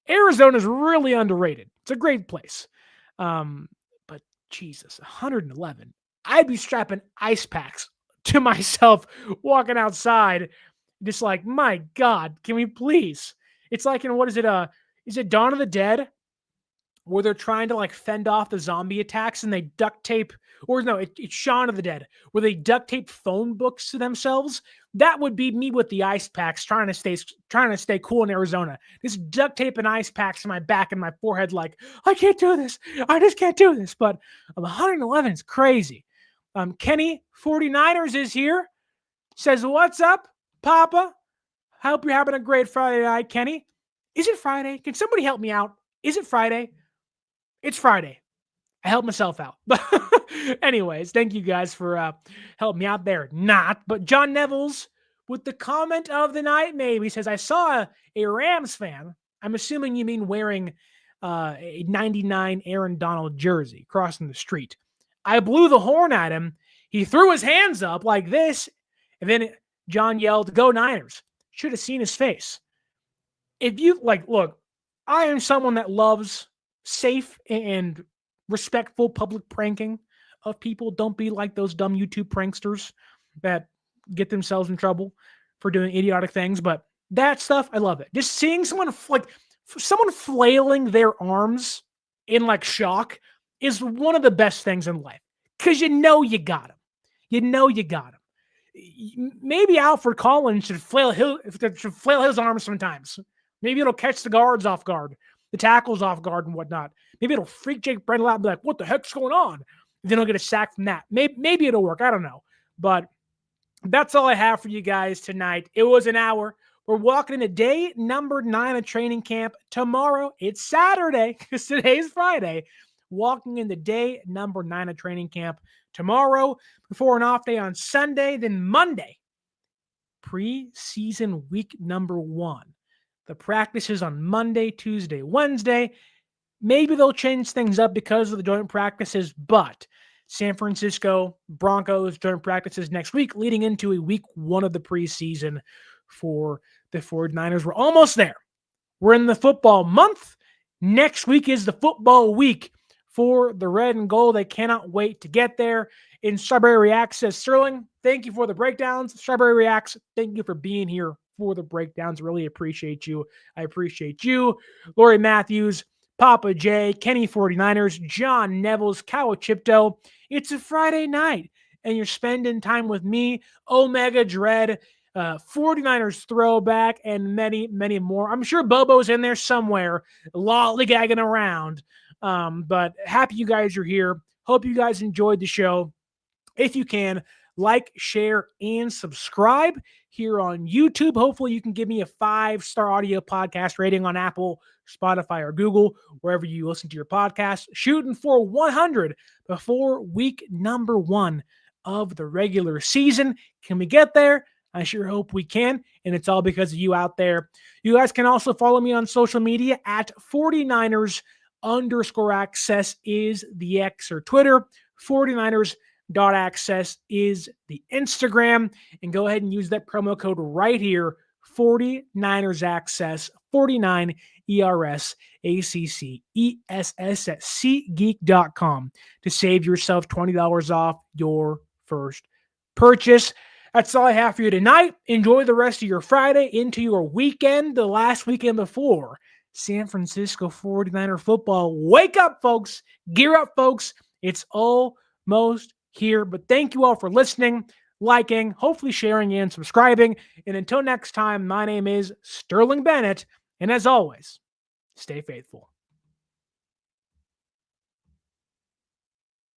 Arizona's really underrated. It's a great place. But Jesus, 111. I'd be strapping ice packs to myself walking outside. Just like, my God, can we please? It's like in, what is it? Is it Dawn of the Dead? Where they're trying to like fend off the zombie attacks and they duct tape, or no, it's Shaun of the Dead, where they duct tape phone books to themselves. That would be me with the ice packs trying to stay cool in Arizona. Just duct tape and ice packs in my back and my forehead, like, I can't do this. I just can't do this. But 111 is crazy. Kenny 49ers is here. Says, what's up, Papa? Hope you're having a great Friday night, Kenny. Is it Friday? Can somebody help me out? Is it Friday? It's Friday. I helped myself out. But anyways, thank you guys for helping me out there. Not, but John Neville's with the comment of the night, maybe, says, I saw a Rams fan. I'm assuming you mean wearing a 99 Aaron Donald jersey crossing the street. I blew the horn at him. He threw his hands up like this. And then John yelled, go Niners. Should have seen his face. If you look, I am someone that loves safe and respectful public pranking of people. Don't be like those dumb YouTube pranksters that get themselves in trouble for doing idiotic things. But that stuff, I love it. Just seeing someone flailing their arms in shock is one of the best things in life, because you got him. Maybe Alfred Collins should flail his arms sometimes. Maybe it'll catch the guards off guard, the tackles off guard and whatnot. Maybe it'll freak Jake Brendel out and be like, what the heck's going on? Then he'll get a sack from that. Maybe it'll work. I don't know. But that's all I have for you guys tonight. It was an hour. We're walking into day number 9 of training camp tomorrow. It's Saturday because today's Friday. Walking into day number 9 of training camp tomorrow before an off day on Sunday. Then Monday, preseason week number 1. The practices on Monday, Tuesday, Wednesday. Maybe they'll change things up because of the joint practices, but San Francisco Broncos joint practices next week, leading into a week 1 of the preseason for the 49ers. We're almost there. We're in the football month. Next week is the football week for the red and gold. I cannot wait to get there. In Strawberry Reacts says, Sterling, thank you for the breakdowns. Strawberry Reacts, thank you for being here for the breakdowns. Really appreciate you. I appreciate you. Lori Matthews, Papa J, Kenny 49ers, John Neville's, Kawachipto. It's a Friday night, and you're spending time with me, Omega Dread, 49ers throwback, and many, many more. I'm sure Bobo's in there somewhere, lollygagging around. But happy you guys are here. Hope you guys enjoyed the show. If you can, like, share, and subscribe here on YouTube. Hopefully you can give me a 5-star audio podcast rating on Apple, Spotify, or Google, wherever you listen to your podcast. Shooting for 100 before week number 1 of the regular season. Can we get there? I sure hope we can, and it's all because of you out there. You guys can also follow me on social media at 49ers_access is the X or Twitter. 49ers.access is the Instagram. And go ahead and use that promo code right here, 49ersaccess, 49 ERSACCESS at SeatGeek.com to save yourself $20 off your first purchase. That's all I have for you tonight. Enjoy the rest of your Friday into your weekend, the last weekend before San Francisco 49er football. Wake up, folks. Gear up, folks. It's almost here. But thank you all for listening, liking, hopefully sharing, and subscribing. And until next time, my name is Sterling Bennett. And as always, stay faithful.